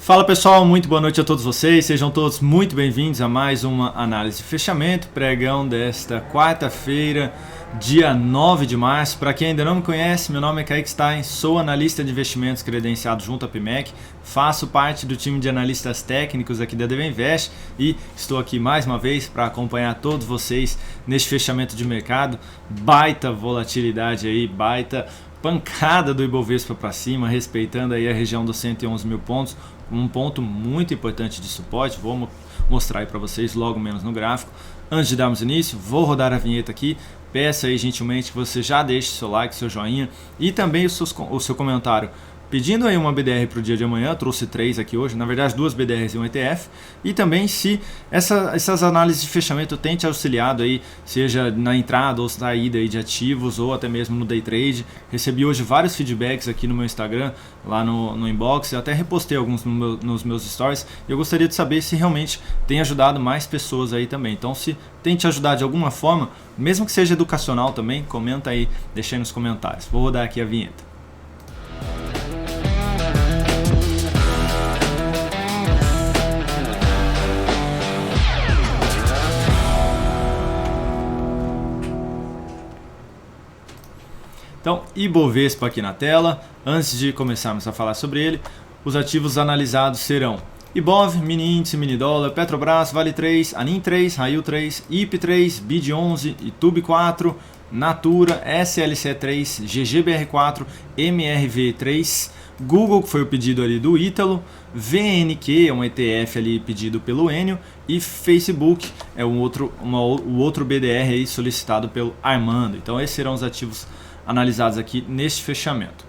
Fala pessoal, muito boa noite a todos vocês, sejam todos muito bem-vindos a mais uma análise de fechamento, pregão desta quarta-feira, dia 9 de março. Para quem ainda não me conhece, meu nome é Kaique Stein, sou analista de investimentos credenciado junto à PMEC, faço parte do time de analistas técnicos aqui da Devinvest e estou aqui mais uma vez para acompanhar todos vocês neste fechamento de mercado. Baita volatilidade aí, baita pancada do Ibovespa para cima, respeitando aí a região dos 111 mil pontos, um ponto muito importante de suporte. Vou mostrar aí para vocês logo menos no gráfico. Antes de darmos início, vou rodar a vinheta aqui. Peço aí gentilmente que você já deixe seu like, seu joinha e também o seu comentário pedindo aí uma BDR para o dia de amanhã. Eu trouxe 3 aqui hoje, na verdade 2 BDRs e um ETF. E também se essas análises de fechamento têm te auxiliado aí, seja na entrada ou saída aí de ativos ou até mesmo no day trade. Recebi hoje vários feedbacks aqui no meu Instagram, lá no inbox, eu até repostei alguns nos meus stories. E eu gostaria de saber se realmente tem ajudado mais pessoas aí também. Então se tem te ajudado de alguma forma, mesmo que seja educacional também, comenta aí, deixa aí nos comentários. Vou rodar aqui a vinheta. Então, Ibovespa aqui na tela. Antes de começarmos a falar sobre ele, os ativos analisados serão Ibov, mini índice, mini dólar, Petrobras, Vale 3, Anin 3, Rail 3, IP 3, BID 11, Itube 4, Natura, SLC 3, GGBR 4, MRV 3, Google, que foi o pedido ali do Ítalo, VNQ, é um ETF ali pedido pelo Enio, e Facebook é o outro BDR aí solicitado pelo Armando. Então esses serão os ativos analisados aqui neste fechamento.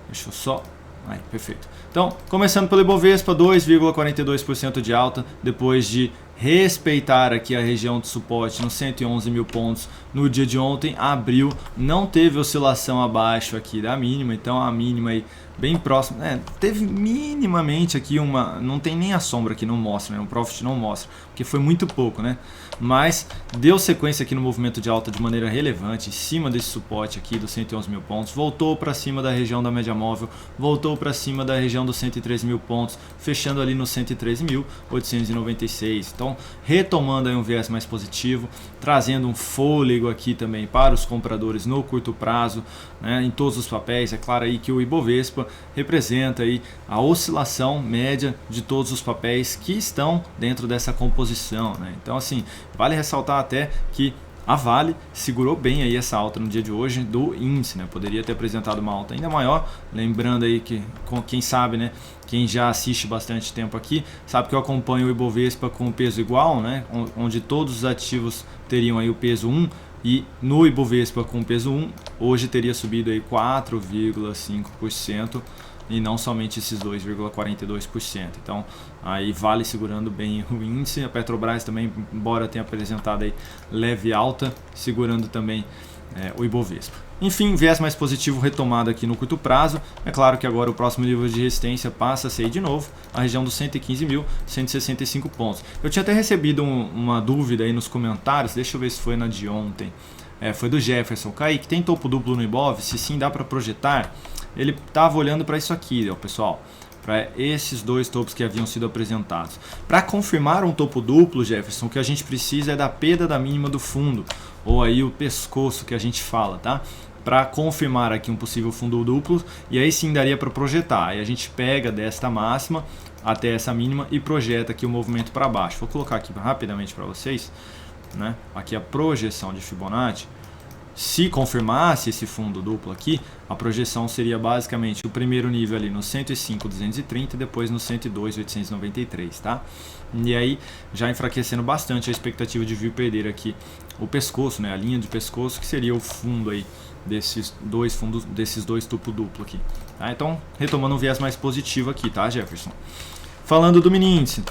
Deixa eu só... Aí, perfeito. Então, começando pelo Ibovespa, 2,42% de alta, depois de respeitar aqui a região de suporte nos 111 mil pontos no dia de ontem. Abril não teve oscilação abaixo aqui da mínima, então a mínima aí bem próxima, teve minimamente aqui uma, não tem nem a sombra aqui, não mostra, né? O Profit não mostra, porque foi muito pouco, né? Mas deu sequência aqui no movimento de alta de maneira relevante, em cima desse suporte aqui dos 111 mil pontos, voltou para cima da região da média móvel, voltou para cima da região dos 113 mil pontos, fechando ali nos 113.896. Então, retomando aí um viés mais positivo, trazendo um fôlego aqui também para os compradores no curto prazo, né, em todos os papéis. É claro aí que o Ibovespa representa aí a oscilação média de todos os papéis que estão dentro dessa composição, né? Então, assim, vale ressaltar até que a Vale segurou bem aí essa alta no dia de hoje do índice, né? Poderia ter apresentado uma alta ainda maior, lembrando aí que, quem sabe, né? Quem já assiste bastante tempo aqui, sabe que eu acompanho o Ibovespa com o peso igual, né? Onde todos os ativos teriam aí o peso 1, e no Ibovespa com o peso 1, hoje teria subido aí 4,5%. E não somente esses 2,42%. Então, aí Vale segurando bem o índice. A Petrobras também, embora tenha apresentado aí leve alta, segurando também o Ibovespa. Enfim, viés mais positivo retomado aqui no curto prazo. É claro que agora o próximo nível de resistência passa a ser de novo a região dos 115.165 pontos. Eu tinha até recebido uma dúvida aí nos comentários, deixa eu ver se foi na de ontem. Foi do Jefferson. Kaique, tem topo duplo no Ibov? Se sim, dá para projetar? Ele estava olhando para isso aqui, pessoal, para esses dois topos que haviam sido apresentados. Para confirmar um topo duplo, Jefferson, o que a gente precisa é da perda da mínima do fundo, ou aí o pescoço que a gente fala, tá? Para confirmar aqui um possível fundo duplo, e aí sim daria para projetar. Aí a gente pega desta máxima até essa mínima e projeta aqui o movimento para baixo. Vou colocar aqui rapidamente para vocês, né? Aqui a projeção de Fibonacci. Se confirmasse esse fundo duplo aqui, a projeção seria basicamente o primeiro nível ali no 105.230 e depois no 102.893, tá? E aí já enfraquecendo bastante a expectativa de vir perder aqui o pescoço, né? A linha de pescoço, que seria o fundo aí desses dois topo duplo aqui, tá? Então, retomando um viés mais positivo aqui, tá, Jefferson? Falando do mini índice,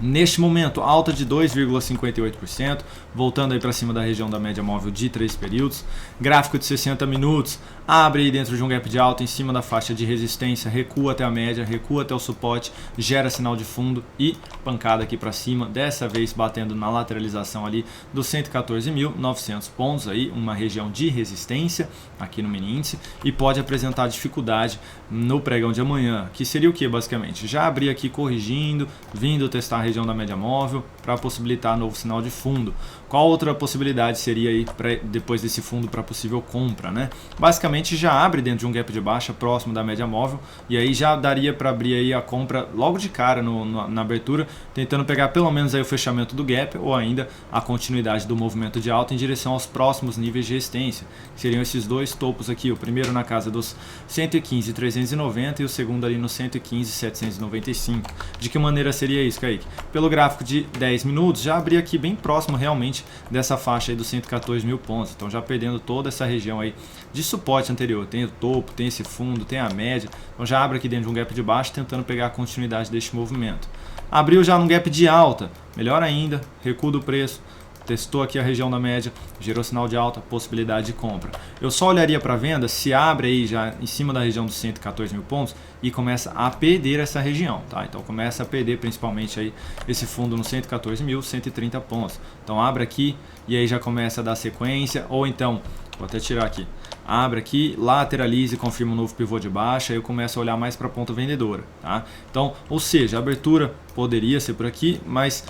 Neste momento, alta de 2,58%, voltando aí para cima da região da média móvel de 3 períodos. Gráfico de 60 minutos, abre aí dentro de um gap de alta em cima da faixa de resistência, recua até a média, recua até o suporte, gera sinal de fundo e pancada aqui para cima, dessa vez batendo na lateralização ali dos 114.900 pontos, aí uma região de resistência aqui no mini índice, e pode apresentar dificuldade no pregão de amanhã, que seria o que basicamente? Já abrir aqui corrigindo, vindo testar a região da média móvel para possibilitar novo sinal de fundo. Qual outra possibilidade seria aí depois desse fundo para possível compra, né? Basicamente já abre dentro de um gap de baixa próximo da média móvel e aí já daria para abrir aí a compra logo de cara na abertura, tentando pegar pelo menos aí o fechamento do gap ou ainda a continuidade do movimento de alta em direção aos próximos níveis de resistência. Seriam esses dois topos aqui, o primeiro na casa dos 115.390 e o segundo ali no 115.795. De que maneira seria isso, Kaique? Pelo gráfico de 10 minutos, já abri aqui bem próximo realmente dessa faixa aí dos 114.000 pontos. Então já perdendo toda essa região aí de suporte anterior. Tem o topo, tem esse fundo, tem a média. Então já abre aqui dentro de um gap de baixo, tentando pegar a continuidade deste movimento. Abriu já num gap de alta, melhor ainda, recuo do preço. Testou aqui a região da média, gerou sinal de alta, possibilidade de compra. Eu só olharia para venda se abre aí já em cima da região dos 114.000 pontos e começa a perder essa região, tá? Então começa a perder principalmente aí esse fundo nos 114.130 pontos. Então abre aqui e aí já começa a dar sequência, ou então, vou até tirar aqui, abre aqui, lateralize e confirma um novo pivô de baixa, aí eu começo a olhar mais para a ponta vendedora, tá? Então, ou seja, a abertura poderia ser por aqui, mas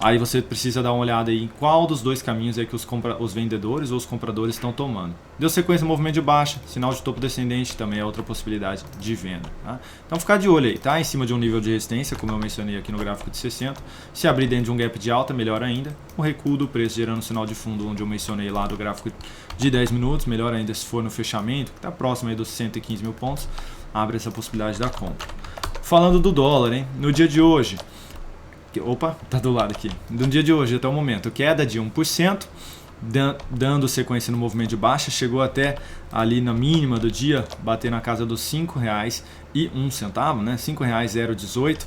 aí você precisa dar uma olhada aí em qual dos dois caminhos é que os vendedores ou os compradores estão tomando. Deu sequência no movimento de baixa, sinal de topo descendente também é outra possibilidade de venda. Tá? Então ficar de olho aí, tá? Em cima de um nível de resistência, como eu mencionei aqui no gráfico de 60. Se abrir dentro de um gap de alta, melhor ainda. O recuo do preço gerando sinal de fundo, onde eu mencionei lá do gráfico de 10 minutos, melhor ainda se for no fechamento, que está próximo aí dos 115.000 pontos, abre essa possibilidade da compra. Falando do dólar, hein? No dia de hoje, opa, tá do lado aqui. No dia de hoje até o momento, queda de 1%, dando sequência no movimento de baixa, chegou até ali na mínima do dia, bater na casa dos R$ 5,01, né? R$ 5,018.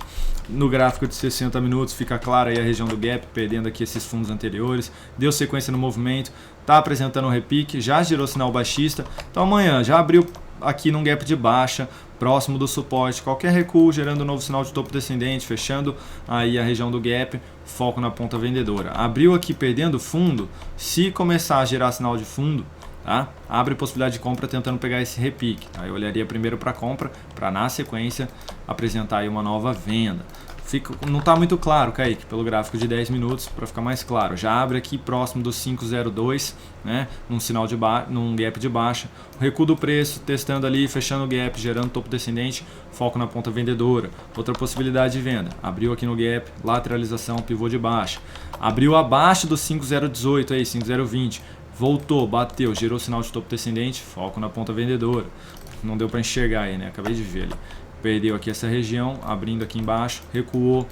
No gráfico de 60 minutos fica clara aí a região do gap, perdendo aqui esses fundos anteriores, deu sequência no movimento, tá apresentando um repique, já gerou sinal baixista. Então amanhã já abriu aqui num gap de baixa, próximo do suporte, qualquer recuo gerando um novo sinal de topo descendente, fechando aí a região do gap, foco na ponta vendedora. Abriu aqui perdendo fundo, se começar a gerar sinal de fundo, tá? Abre possibilidade de compra tentando pegar esse repique. Tá? Eu olharia primeiro para compra, para na sequência apresentar aí uma nova venda. Não está muito claro, Kaique, pelo gráfico de 10 minutos, para ficar mais claro. Já abre aqui próximo dos 5,02, né, num gap de baixa. O recuo do preço, testando ali, fechando o gap, gerando topo descendente, foco na ponta vendedora. Outra possibilidade de venda. Abriu aqui no gap, lateralização, pivô de baixa. Abriu abaixo dos 5,018, aí, 5,020. Voltou, bateu, gerou sinal de topo descendente, foco na ponta vendedora. Não deu para enxergar aí, né? Acabei de ver ali. Perdeu aqui essa região, abrindo aqui embaixo, recuou,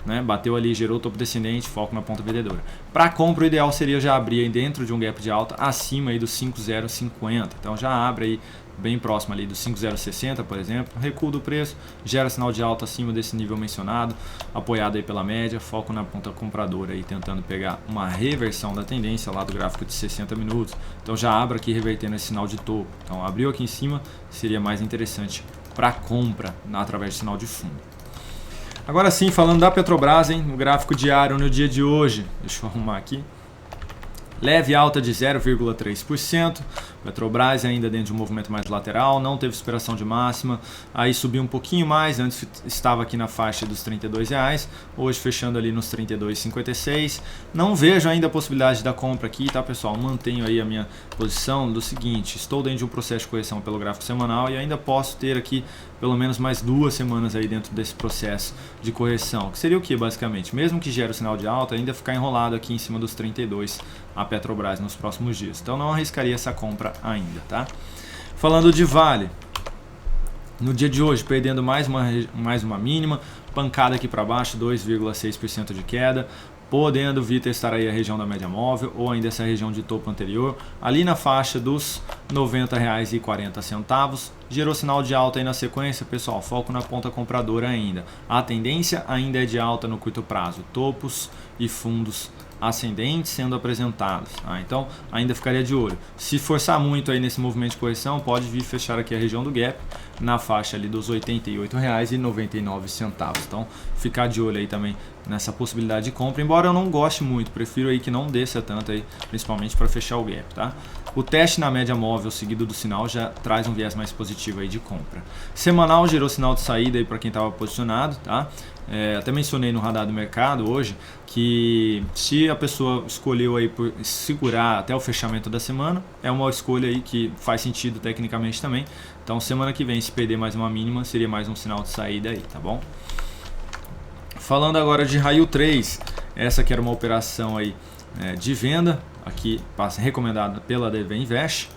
né? Bateu ali, gerou topo descendente, foco na ponta vendedora. Para compra, o ideal seria já abrir aí dentro de um gap de alta acima aí dos 5,050. Então já abre aí bem próximo ali dos 5,060, por exemplo. Recuo do preço, gera sinal de alta acima desse nível mencionado, apoiado aí pela média, foco na ponta compradora aí, tentando pegar uma reversão da tendência lá do gráfico de 60 minutos. Então já abre aqui revertendo esse sinal de topo. Então abriu aqui em cima, seria mais interessante para compra através de sinal de fundo. Agora sim, falando da Petrobras, hein, no gráfico diário no dia de hoje, deixa eu arrumar aqui, leve alta de 0,3%, Petrobras ainda dentro de um movimento mais lateral, não teve superação de máxima, aí subiu um pouquinho mais, antes estava aqui na faixa dos R$ 32,00, hoje fechando ali nos R$ 32,56. Não vejo ainda a possibilidade da compra aqui, tá pessoal? Mantenho aí a minha posição do seguinte, estou dentro de um processo de correção pelo gráfico semanal e ainda posso ter aqui pelo menos mais 2 semanas aí dentro desse processo de correção, que seria o que basicamente? Mesmo que gere o sinal de alta, ainda ficar enrolado aqui em cima dos 32 a Petrobras nos próximos dias. Então não arriscaria essa compra ainda, tá? Falando de Vale, no dia de hoje perdendo mais uma mínima, pancada aqui para baixo, 2,6% de queda. podendo vir testar aí a região da média móvel ou ainda essa região de topo anterior, ali na faixa dos R$ 90,40. Gerou sinal de alta aí na sequência, pessoal, foco na ponta compradora ainda. A tendência ainda é de alta no curto prazo, topos e fundos ascendentes sendo apresentados. Então ainda ficaria de olho. Se forçar muito aí nesse movimento de correção, pode vir fechar aqui a região do gap na faixa ali dos R$ 88,99. Então ficar de olho aí também nessa possibilidade de compra, embora eu não goste muito, prefiro aí que não desça tanto aí, principalmente para fechar o gap, tá? O teste na média móvel seguido do sinal já traz um viés mais positivo aí de compra. Semanal gerou sinal de saída aí para quem estava posicionado, tá? Até mencionei no radar do mercado hoje que se a pessoa escolheu aí por segurar até o fechamento da semana, é uma escolha aí que faz sentido tecnicamente também. Então semana que vem, se perder mais uma mínima, seria mais um sinal de saída aí, tá bom? Falando agora de Raio 3, essa que era uma operação aí de venda, aqui recomendada pela DV Invest.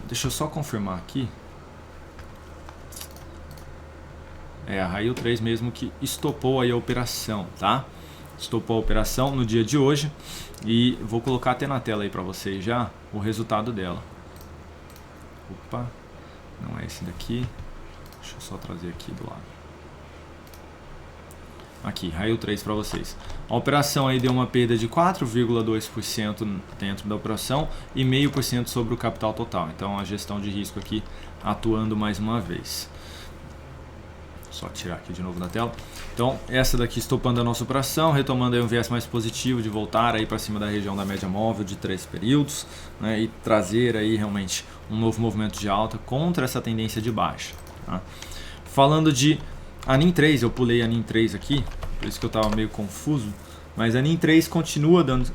Deixa eu só confirmar aqui. É a Raio 3 mesmo que estopou aí a operação, tá? Estopou a operação no dia de hoje e vou colocar até na tela aí para vocês já o resultado dela. Opa, não é esse daqui. Deixa eu só trazer aqui do lado. Aqui, Raio 3 para vocês. A operação aí deu uma perda de 4,2% dentro da operação e 0,5% sobre o capital total. Então a gestão de risco aqui atuando mais uma vez. Só tirar aqui de novo da tela. Então essa daqui estopando a nossa operação, retomando aí um viés mais positivo de voltar aí para cima da região da média móvel de 3 períodos, né, e trazer aí realmente um novo movimento de alta contra essa tendência de baixa, tá? Falando de ANIM 3, eu pulei a ANIM 3 aqui, por isso que eu estava meio confuso, mas a ANIM 3 continua dando...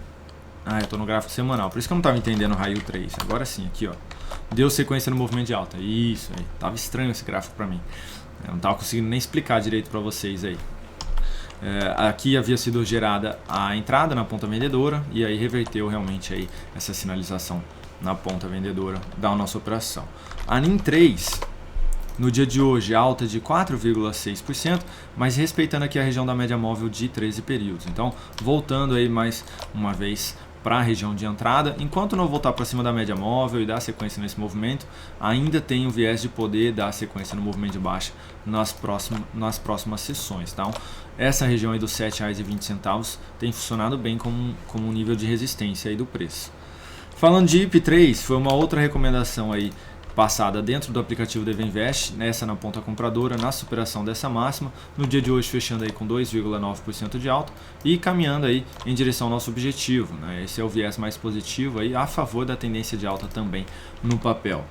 eu estou no gráfico semanal, por isso que eu não estava entendendo o Raio 3, agora sim, aqui ó, deu sequência no movimento de alta, isso aí, estava estranho esse gráfico para mim, eu não estava conseguindo nem explicar direito para vocês aí. Aqui havia sido gerada a entrada na ponta vendedora e aí reverteu realmente aí essa sinalização na ponta vendedora da nossa operação. A ANIM 3... no dia de hoje, alta de 4,6%, mas respeitando aqui a região da média móvel de 13 períodos. Então, voltando aí mais uma vez para a região de entrada, enquanto não voltar para cima da média móvel e dar sequência nesse movimento, ainda tem o viés de poder dar sequência no movimento de baixa nas próximas sessões. Então, essa região aí dos R$ 7,20 tem funcionado bem como um nível de resistência aí do preço. Falando de IP3, foi uma outra recomendação aí passada dentro do aplicativo DV Invest, nessa na ponta compradora, na superação dessa máxima, no dia de hoje fechando aí com 2,9% de alta e caminhando aí em direção ao nosso objetivo, né? Esse é o viés mais positivo aí a favor da tendência de alta também no papel.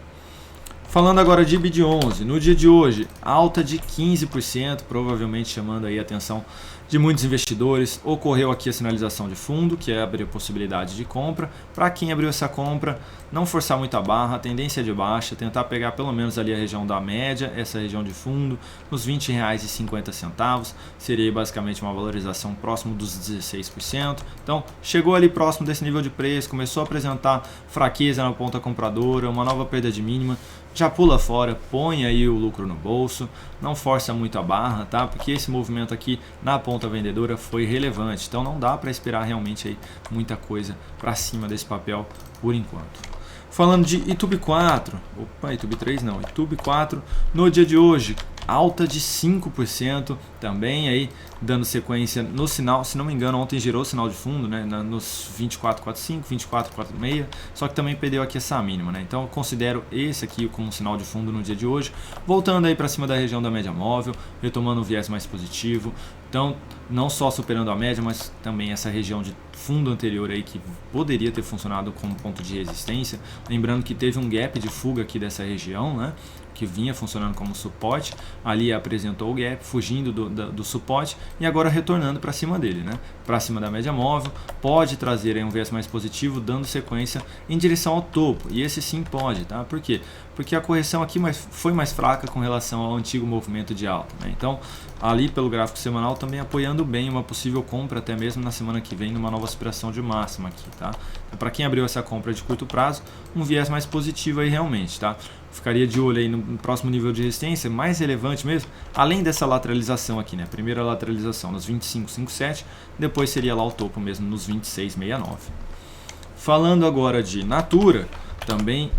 Falando agora de BID11, no dia de hoje, alta de 15%, provavelmente chamando aí a atenção de muitos investidores. Ocorreu aqui a sinalização de fundo, que é abrir a possibilidade de compra. Para quem abriu essa compra, não forçar muito a barra, a tendência é de baixa, tentar pegar pelo menos ali a região da média, essa região de fundo, nos R$ 20,50, seria basicamente uma valorização próximo dos 16%. Então, chegou ali próximo desse nível de preço, começou a apresentar fraqueza na ponta compradora, uma nova perda de mínima, já pula fora, põe aí o lucro no bolso, não força muito a barra, tá? Porque esse movimento aqui na ponta vendedora foi relevante, então não dá para esperar realmente aí muita coisa para cima desse papel por enquanto. Falando de YouTube 4, YouTube 3 não, YouTube 4, no dia de hoje, alta de 5%, também aí dando sequência no sinal, se não me engano ontem girou o sinal de fundo, né, nos 24,45, 24,46, só que também perdeu aqui essa mínima, né? Então eu considero esse aqui como um sinal de fundo no dia de hoje, voltando aí para cima da região da média móvel, retomando um viés mais positivo, então não só superando a média, mas também essa região de fundo anterior aí que poderia ter funcionado como ponto de resistência, lembrando que teve um gap de fuga aqui dessa região, né, que vinha funcionando como suporte, ali apresentou o gap, fugindo do suporte e agora retornando para cima dele, né? Para cima da média móvel, pode trazer aí um viés mais positivo, dando sequência em direção ao topo, e esse sim pode, tá? Por quê? Porque a correção aqui foi mais fraca com relação ao antigo movimento de alta, né? Então, ali pelo gráfico semanal também apoiando bem uma possível compra até mesmo na semana que vem numa nova aspiração de máxima aqui, tá? Então, para quem abriu essa compra de curto prazo, um viés mais positivo aí realmente, tá? Ficaria de olho aí no próximo nível de resistência, mais relevante mesmo, além dessa lateralização aqui, né? Primeira lateralização nos 25,57, depois seria lá o topo mesmo nos 26,69. Falando agora de Natura, também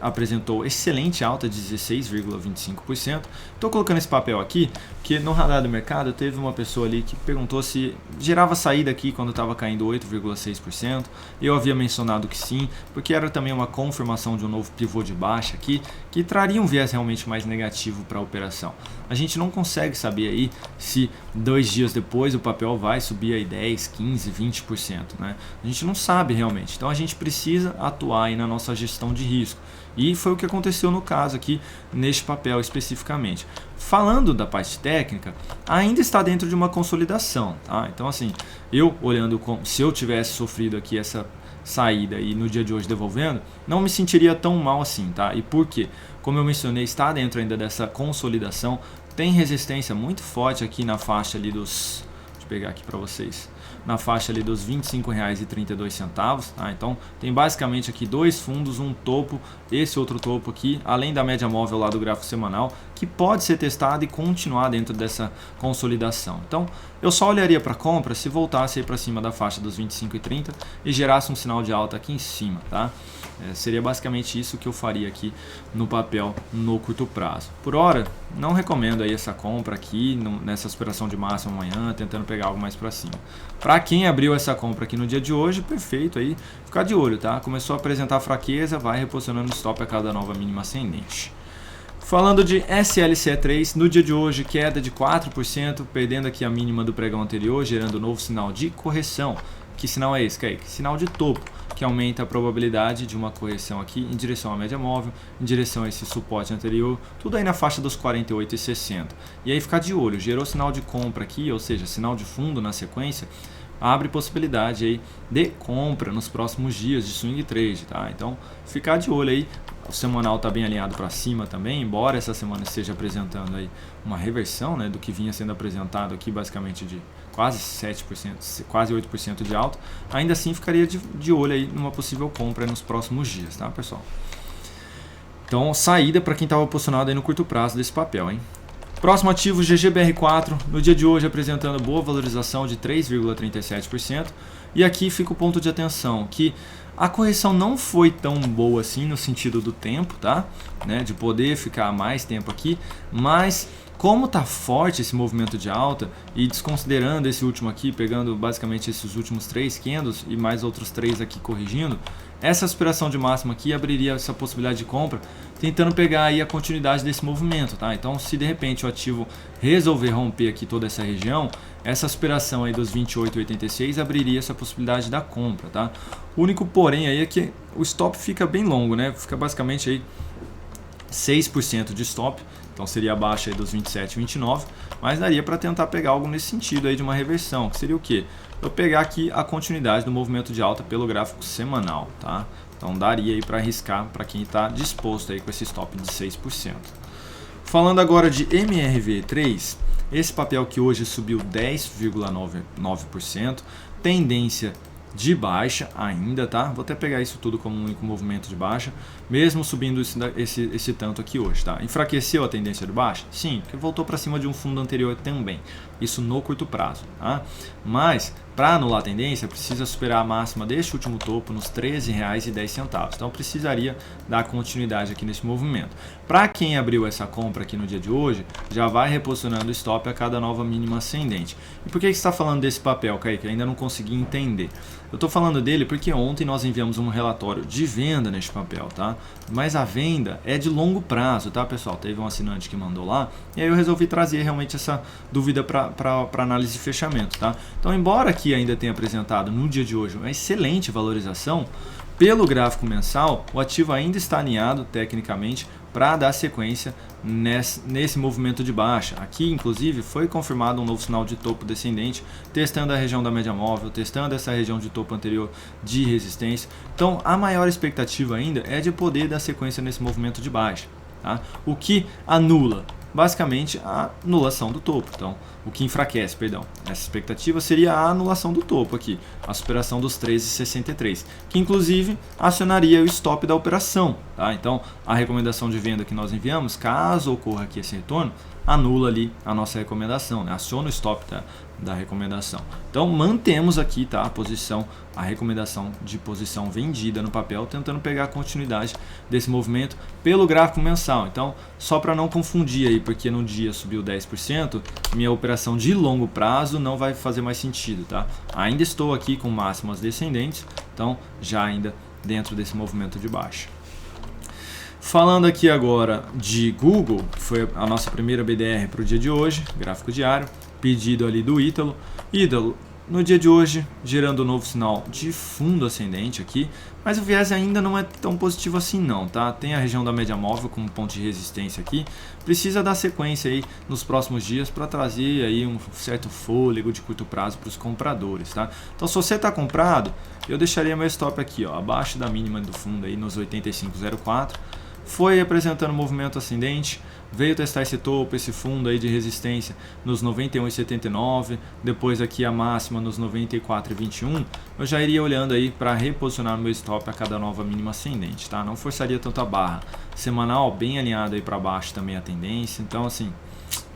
apresentou excelente alta de 16,25%. Estou colocando esse papel aqui porque no radar do mercado teve uma pessoa ali que perguntou se gerava saída aqui quando estava caindo 8,6%. Eu havia mencionado que sim, porque era também uma confirmação de um novo pivô de baixa aqui, que traria um viés realmente mais negativo para a operação. A gente não consegue saber aí se 2 dias depois o papel vai subir aí 10, 15, 20%, né? A gente não sabe realmente. Então a gente precisa atuar aí na nossa gestão de risco. E foi o que aconteceu no caso aqui, neste papel especificamente. Falando da parte técnica, ainda está dentro de uma consolidação, tá? Então assim, eu olhando se eu tivesse sofrido aqui essa saída e no dia de hoje devolvendo, não me sentiria tão mal assim, tá? E por quê? Como eu mencionei, está dentro ainda dessa consolidação, tem resistência muito forte aqui na faixa ali dos... Deixa eu pegar aqui para vocês. Na faixa ali dos R$ 25,32, tá? Então tem basicamente aqui dois fundos, um topo, esse outro topo aqui, além da média móvel lá do gráfico semanal, que pode ser testado e continuar dentro dessa consolidação. Então eu só olharia para compra se voltasse aí para cima da faixa dos 25,30 e gerasse um sinal de alta aqui em cima, tá? Seria basicamente isso que eu faria aqui no papel no curto prazo. Por hora, não recomendo aí essa compra aqui nessa aspiração de máximo amanhã, tentando pegar algo mais para cima. Para quem abriu essa compra aqui no dia de hoje, perfeito aí, ficar de olho, tá? Começou a apresentar fraqueza, vai reposicionando o stop a cada nova mínima ascendente. Falando de SLCE3, no dia de hoje queda de 4%, perdendo aqui a mínima do pregão anterior, gerando um novo sinal de correção. Que sinal é esse, Kaique? Sinal de topo, que aumenta a probabilidade de uma correção aqui em direção à média móvel, em direção a esse suporte anterior, tudo aí na faixa dos 48,60. E aí ficar de olho, gerou sinal de compra aqui, ou seja, sinal de fundo na sequência, abre possibilidade aí de compra nos próximos dias de swing trade, tá? Então ficar de olho aí. O semanal está bem alinhado para cima também, embora essa semana esteja apresentando aí uma reversão, né, do que vinha sendo apresentado aqui, basicamente de quase 7%, quase 8% de alta. Ainda assim ficaria de olho aí numa possível compra nos próximos dias, tá, pessoal? Então, saída para quem estava posicionado aí no curto prazo desse papel, hein? Próximo ativo, GGBR4, no dia de hoje apresentando boa valorização de 3,37%. E aqui fica o ponto de atenção, que a correção não foi tão boa assim no sentido do tempo, tá? Né? De poder ficar mais tempo aqui, mas como tá forte esse movimento de alta e desconsiderando esse último aqui, pegando basicamente esses últimos 3 candles e mais outros 3 aqui corrigindo, essa aspiração de máxima aqui abriria essa possibilidade de compra, tentando pegar aí a continuidade desse movimento, tá? Então, se de repente o ativo resolver romper aqui toda essa região, essa aspiração aí dos 28,86 abriria essa possibilidade da compra, tá? O único porém aí é que o stop fica bem longo, né? Fica basicamente aí 6% de stop, então seria abaixo aí dos 27,29, mas daria para tentar pegar algo nesse sentido aí de uma reversão, que seria o quê? Eu pegar aqui a continuidade do movimento de alta pelo gráfico semanal, tá? Então daria aí para arriscar para quem está disposto aí com esse stop de 6%. Falando agora de MRV3, esse papel que hoje subiu 10,99%, tendência de baixa ainda, tá? Vou até pegar isso tudo como um único movimento de baixa, mesmo subindo esse tanto aqui hoje, tá? Enfraqueceu a tendência de baixa? Sim, porque voltou para cima de um fundo anterior também. Isso no curto prazo, tá? Mas para anular a tendência, precisa superar a máxima deste último topo nos R$ 13,10. Então precisaria dar continuidade aqui nesse movimento. Para quem abriu essa compra aqui no dia de hoje, já vai reposicionando o stop a cada nova mínima ascendente. E por que você está falando desse papel, Kaique? Ainda não consegui entender. Eu estou falando dele porque ontem nós enviamos um relatório de venda neste papel, tá? Mas a venda é de longo prazo, tá, pessoal? Teve um assinante que mandou lá e aí eu resolvi trazer realmente essa dúvida para análise de fechamento, tá? Então, embora aqui ainda tenha apresentado no dia de hoje uma excelente valorização, pelo gráfico mensal, o ativo ainda está alinhado tecnicamente para dar sequência nesse movimento de baixa. Aqui, inclusive, foi confirmado um novo sinal de topo descendente, testando a região da média móvel, testando essa região de topo anterior de resistência. Então, a maior expectativa ainda é de poder dar sequência nesse movimento de baixa, tá? O que anula basicamente a anulação do topo. Então, o que enfraquece, perdão, essa expectativa seria a anulação do topo aqui, a superação dos 13,63, que inclusive acionaria o stop da operação, tá? Então, a recomendação de venda que nós enviamos, caso ocorra aqui esse retorno, anula ali a nossa recomendação, né? Aciona o stop da recomendação. Então mantemos aqui, tá, a recomendação de posição vendida no papel, tentando pegar a continuidade desse movimento pelo gráfico mensal. Então, só para não confundir aí, porque no dia subiu 10%, minha operação de longo prazo não vai fazer mais sentido, tá? Ainda estou aqui com máximas descendentes, então já ainda dentro desse movimento de baixa. Falando aqui agora de Google, que foi a nossa primeira BDR para o dia de hoje, gráfico diário, pedido ali do Ítalo. Ítalo, no dia de hoje, gerando um novo sinal de fundo ascendente aqui, mas o viés ainda não é tão positivo assim não, tá? Tem a região da média móvel como ponto de resistência aqui, precisa dar sequência aí nos próximos dias para trazer aí um certo fôlego de curto prazo para os compradores, tá? Então, se você está comprado, eu deixaria meu stop aqui, ó, abaixo da mínima do fundo aí nos 85,04. Foi apresentando movimento ascendente, veio testar esse topo, esse fundo aí de resistência nos 91,79, depois aqui a máxima nos 94,21. Eu já iria olhando aí para reposicionar meu stop a cada nova mínima ascendente, tá? Não forçaria tanto a barra. Semanal bem alinhado aí para baixo também a tendência, então assim,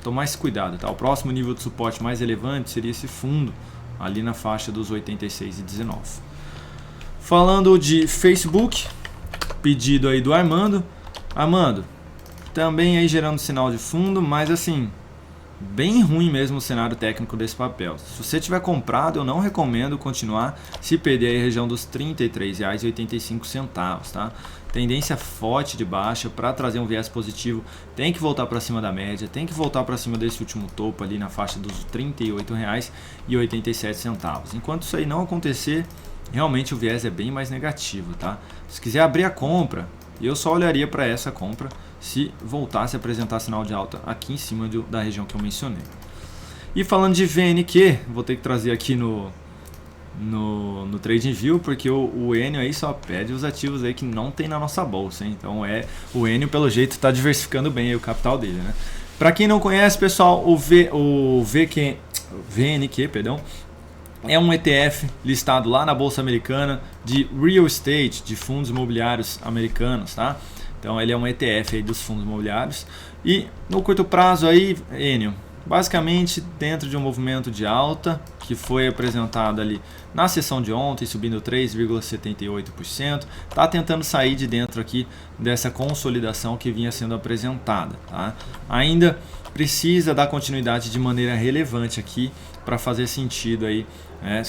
tomar esse cuidado, tá? O próximo nível de suporte mais relevante seria esse fundo ali na faixa dos 86,19. Falando de Facebook, pedido aí do Armando, também aí gerando sinal de fundo, mas assim, bem ruim mesmo o cenário técnico desse papel. Se você tiver comprado, eu não recomendo continuar se perder aí a região dos R$ 33,85, tá? Tendência forte de baixa para trazer um viés positivo, tem que voltar para cima da média, tem que voltar para cima desse último topo ali na faixa dos R$ 38,87. Enquanto isso aí não acontecer, realmente o viés é bem mais negativo, tá? Se quiser abrir a compra, eu só olharia para essa compra se voltasse a apresentar sinal de alta aqui em cima da região que eu mencionei. E falando de VNQ, vou ter que trazer aqui no TradingView, porque o Enio aí só pede os ativos aí que não tem na nossa bolsa, hein? Então o Enio pelo jeito está diversificando bem aí o capital dele, né? Para quem não conhece, pessoal, o VNQ, perdão, é um ETF listado lá na Bolsa Americana de Real Estate, de fundos imobiliários americanos, tá? Então ele é um ETF aí dos fundos imobiliários. E no curto prazo aí, Enio, basicamente dentro de um movimento de alta que foi apresentado ali na sessão de ontem, subindo 3,78%, tá tentando sair de dentro aqui dessa consolidação que vinha sendo apresentada, tá? Ainda precisa dar continuidade de maneira relevante aqui para fazer sentido aí,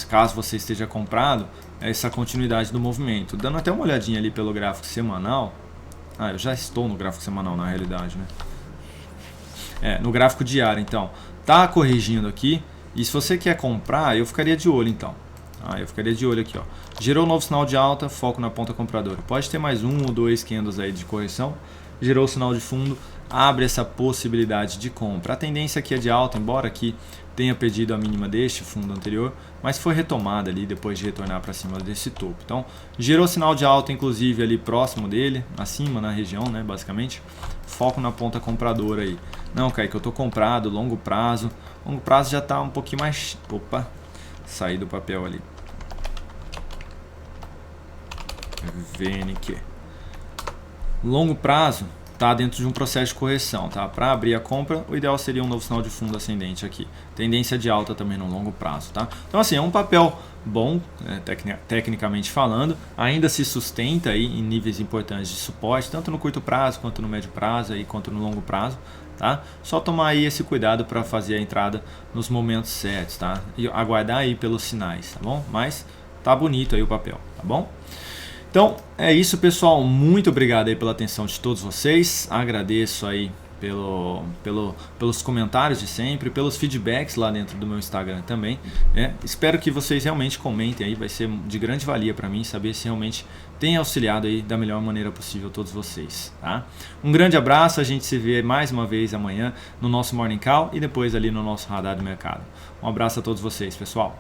caso você esteja comprado, essa continuidade do movimento. Dando até uma olhadinha ali pelo gráfico semanal. Eu já estou no gráfico semanal na realidade, né? No gráfico diário, então, tá corrigindo aqui. E se você quer comprar, eu ficaria de olho, então. Eu ficaria de olho aqui, ó. Gerou um novo sinal de alta, foco na ponta compradora. Pode ter mais um ou dois candles aí de correção. Gerou o sinal de fundo, abre essa possibilidade de compra. A tendência aqui é de alta, embora aqui tenha perdido a mínima deste fundo anterior, mas foi retomada ali depois de retornar para cima desse topo. Então, gerou sinal de alta, inclusive ali próximo dele, acima na região, né, basicamente. Foco na ponta compradora aí. Não, Kaique, eu estou comprado, longo prazo. Longo prazo já está um pouquinho mais... Opa, saí do papel ali. VNQ. Longo prazo está dentro de um processo de correção, tá? Para abrir a compra, o ideal seria um novo sinal de fundo ascendente aqui. Tendência de alta também no longo prazo, tá? Então assim, é um papel bom, tecnicamente falando, ainda se sustenta aí em níveis importantes de suporte, tanto no curto prazo, quanto no médio prazo, aí, quanto no longo prazo, tá? Só tomar aí esse cuidado para fazer a entrada nos momentos certos, tá? E aguardar aí pelos sinais, tá bom? Mas tá bonito aí o papel, tá bom? Então é isso, pessoal, muito obrigado aí pela atenção de todos vocês, agradeço aí pelos comentários de sempre, pelos feedbacks lá dentro do meu Instagram também, espero que vocês realmente comentem aí, vai ser de grande valia para mim saber se realmente tem auxiliado aí da melhor maneira possível todos vocês, tá? Um grande abraço, a gente se vê mais uma vez amanhã no nosso Morning Call e depois ali no nosso Radar do Mercado. Um abraço a todos vocês, pessoal.